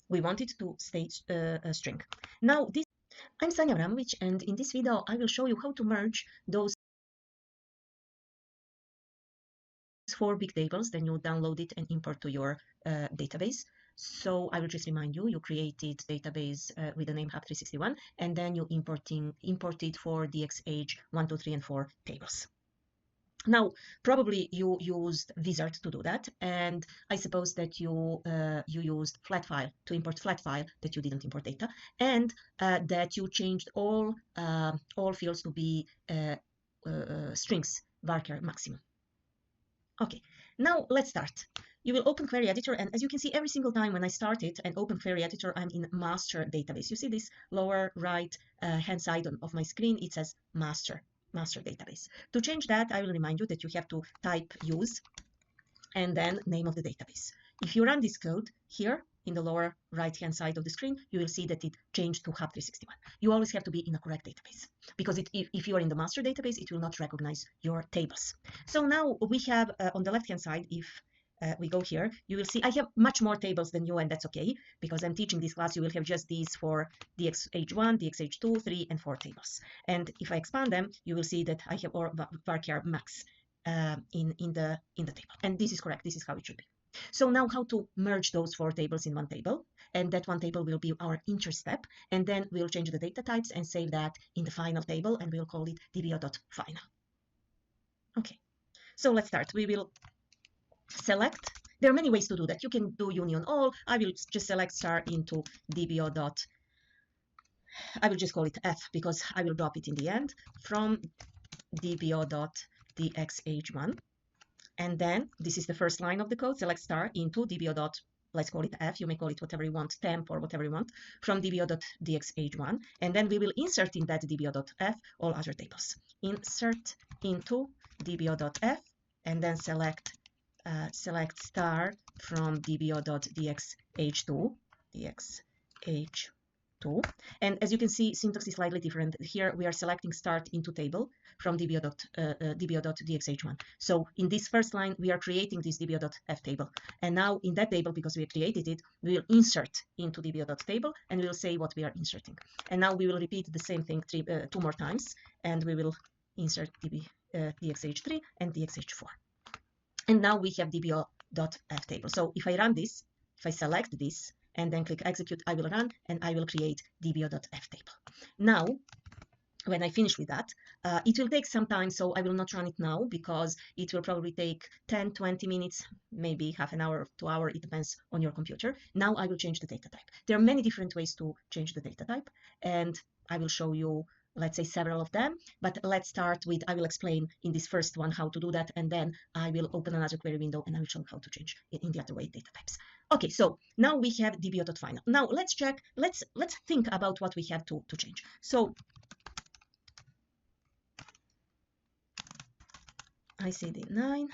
We want it to stay a string. Now, I'm Sanya Abramovich, and in this video, I will show you how to merge those 4 big tables. Then you download it and import to your database. So I will just remind you, you created database with the name Hub361, and then you imported for DXH 1, 2, 3, and 4 tables. Now, probably you used Wizard to do that, and I suppose that you used flat file to import flat file that you didn't import data, and that you changed all fields to be strings varchar maximum. Okay, now let's start. You will open Query Editor, and as you can see, every single time when I start it and open Query Editor, I'm in master database. You see this lower right hand side of my screen, it says master database. To change that, I will remind you that you have to type use and then name of the database. If you run this code here in the lower right hand side of the screen, you will see that it changed to Hub361. You always have to be in a correct database, because if you are in the master database, it will not recognize your tables. So now we have on the left hand side, if we go here, you will see I have much more tables than you, and that's okay, because I'm teaching this class. You will have just these for DXH1, DXH2, 3, and 4 tables. And if I expand them, you will see that I have all varchar max in the table. And this is correct. This is how it should be. So now how to merge those 4 tables in one table, and that one table will be our insert step, and then we'll change the data types and save that in the final table, and we'll call it dbo.final. Okay, so let's start. We will select. There are many ways to do that. You can do union all. I will just select star into dbo. I will just call it F, because I will drop it in the end from dbo.dxh1. And then this is the first line of the code. Select star into dbo. Let's call it F. You may call it whatever you want, temp or whatever you want, from dbo.dxh1. And then we will insert in that dbo.f all other tables. Insert into dbo.f, and then select star from dbo.dxh2, and as you can see, syntax is slightly different. Here we are selecting start into table from dbo.dxh1. So in this first line, we are creating this dbo.f table. And now in that table, because we created it, we will insert into dbo.table, and we will say what we are inserting. And now we will repeat the same thing 2 more times, and we will insert dxh3 and dxh4. And now we have dbo.f table. So if I run this, if I select this, and then click execute, I will run, and I will create dbo.f table. Now, when I finish with that, it will take some time, so I will not run it now, because it will probably take 10, 20 minutes, maybe half an hour to hour, it depends on your computer. Now I will change the data type. There are many different ways to change the data type, and I will show you, let's say, several of them, but let's start with, I will explain in this first one how to do that, and then I will open another query window and I will show you how to change in the other way data types. Okay, so now we have dbo.final. Now let's check, let's think about what we have to change. So ICD9,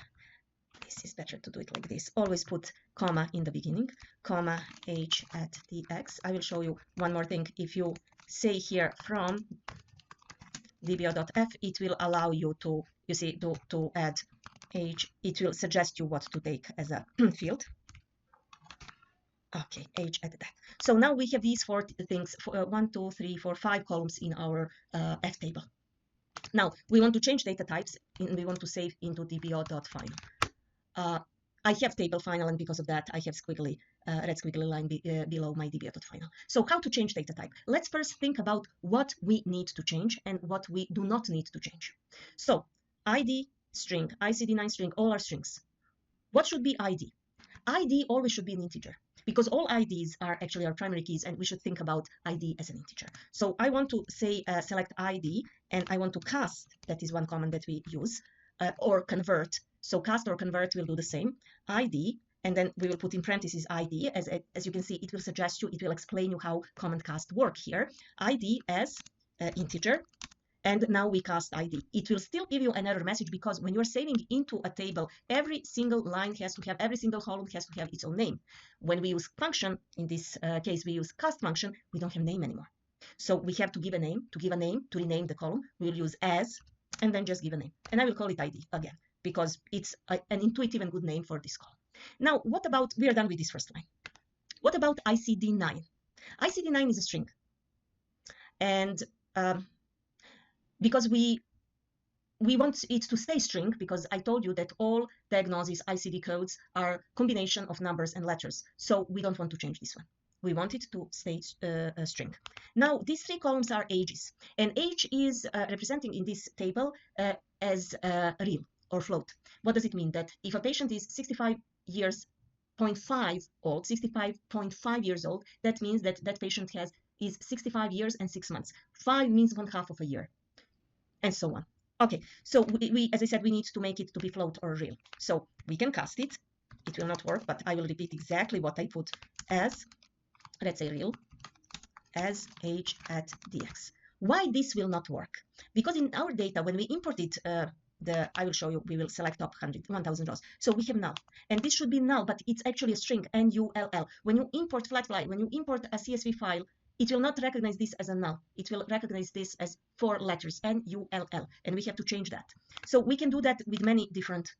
this is better to do it like this. Always put comma in the beginning, comma h at dx. I will show you one more thing. If you say here from dbo.f, it will allow you to, you see, to add age. It will suggest you what to take as a field. Okay, age added that. So now we have these 4 things, 1, 2, 3, 4, 5 columns in our F table. Now we want to change data types, and we want to save into dbo.final. I have table final, and because of that, I have squiggly, red squiggly line below my dbo.final. So how to change data type? Let's first think about what we need to change and what we do not need to change. So ID string, ICD9 string, all are strings. What should be ID? ID always should be an integer, because all IDs are actually our primary keys, and we should think about ID as an integer. So I want to say select ID, and I want to cast, that is one command that we use, or convert. So cast or convert will do the same, ID, and then we will put in parentheses ID. As you can see, it will suggest you, it will explain you how command cast work here. ID as integer, and now we cast ID. It will still give you an error message, because when you're saving into a table, every single line has to have, every single column has to have its own name. When we use function, in this case we use cast function, we don't have name anymore. So we have to give a name. To give a name, to rename the column, we'll use as, and then just give a name. And I will call it ID again, because it's an intuitive and good name for this column. Now, what about, we are done with this first line. What about ICD-9? ICD-9 is a string. And because we want it to stay string, because I told you that all diagnosis ICD codes are combination of numbers and letters. So we don't want to change this one. We want it to stay a string. Now, these 3 columns are ages, and age is representing in this table as real or float. What does it mean? That if a patient is 65 years 0.5 old, 65.5 years old, that means that that patient is 65 years and 6 months. 5 means 1/2 of a year, and so on. Okay, so we, as I said, we need to make it to be float or real. So we can cast it. It will not work, but I will repeat exactly what I put as, let's say real, as age at dx. Why this will not work? Because in our data, when we import it, I will show you, we will select top 1,000 rows. So we have null, and this should be null, but it's actually a string, null. When you import flatfly, when you import a CSV file, it will not recognize this as a null. It will recognize this as 4 letters, null, and we have to change that. So we can do that with many different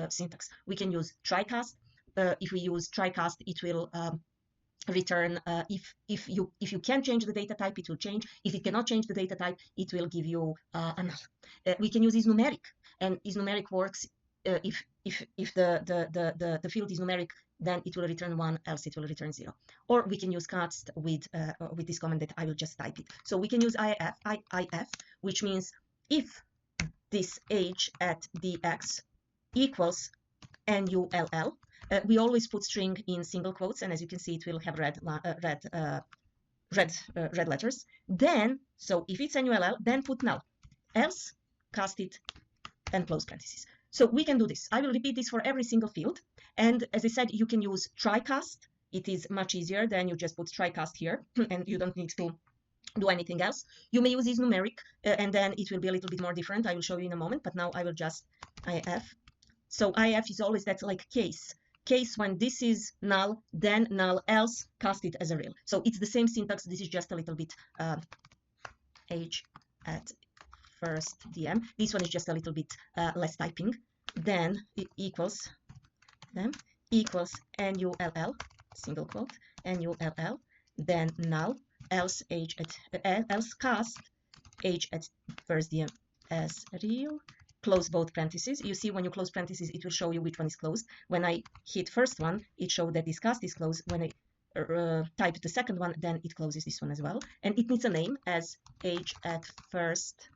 syntax. We can use try-cast. If we use try-cast, it will return if you can change the data type, it will change. If it cannot change the data type, it will give you a null. We can use isNumeric, and isNumeric works if the field is numeric, then it will return 1, else it will return 0. Or we can use cast with this command that I will just type it. So we can use if, which means if this age at dx equals null. We always put string in single quotes, and as you can see, it will have red letters. Then, so if it's null, then put null, else cast it and close parentheses. So we can do this. I will repeat this for every single field. And as I said, you can use try-cast. It is much easier than you just put try-cast here, and you don't need to do anything else. You may use isNumeric, and then it will be a little bit more different. I will show you in a moment, but now I will just if. So if is always that like case when this is null, then null, else cast it as a real. So it's the same syntax. This is just a little bit age at first dm. This one is just a little bit less typing. Then it equals null, single quote, null, then null, else age at else cast age at first dm as real, close both parentheses. You see, when you close parentheses, it will show you which one is closed. When I hit first one, it showed that this cast is closed. When I type the second one, then it closes this one as well. And it needs a name as age at first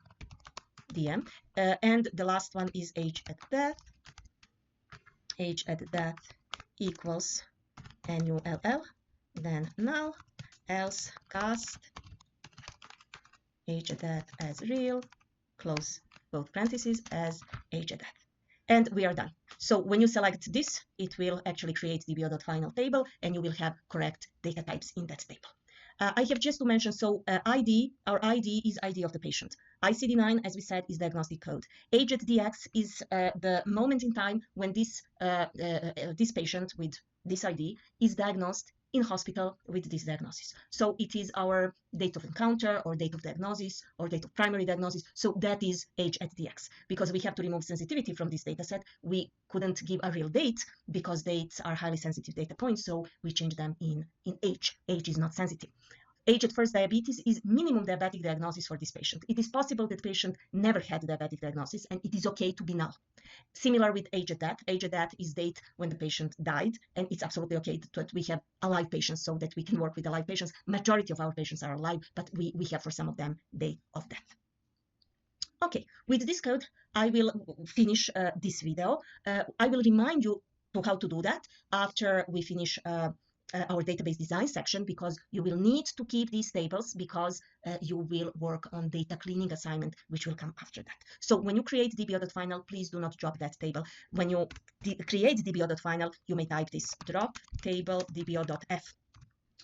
dm. And the last one is age at death. Age at death equals null, then null, else cast age at death as real, close both parentheses as age at death. And we are done. So when you select this, it will actually create the dbo.final table, and you will have correct data types in that table. I have just to mention, so ID, our ID is ID of the patient. ICD-9, as we said, is diagnostic code. Age at dx is the moment in time when this patient with this ID is diagnosed in hospital with this diagnosis. So it is our date of encounter or date of diagnosis or date of primary diagnosis. So that is age at dx. Because we have to remove sensitivity from this data set, we couldn't give a real date because dates are highly sensitive data points. So we change them in age. Age is not sensitive. Age at first diabetes is minimum diabetic diagnosis for this patient. It is possible that patient never had diabetic diagnosis, and it is okay to be null. Similar with age at death. Age at death is date when the patient died, and it's absolutely okay that we have alive patients so that we can work with alive patients. Majority of our patients are alive, but we have for some of them date of death. Okay, with this code, I will finish this video. I will remind you to how to do that after we finish our database design section, because you will need to keep these tables because you will work on data cleaning assignment, which will come after that. So when you create dbo.final, please do not drop that table. When you create dbo.final, you may type this drop table dbo.f.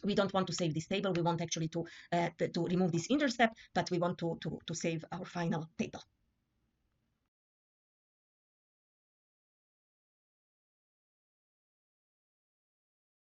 We don't want to save this table. We want actually to remove this inner step, but we want to save our final table.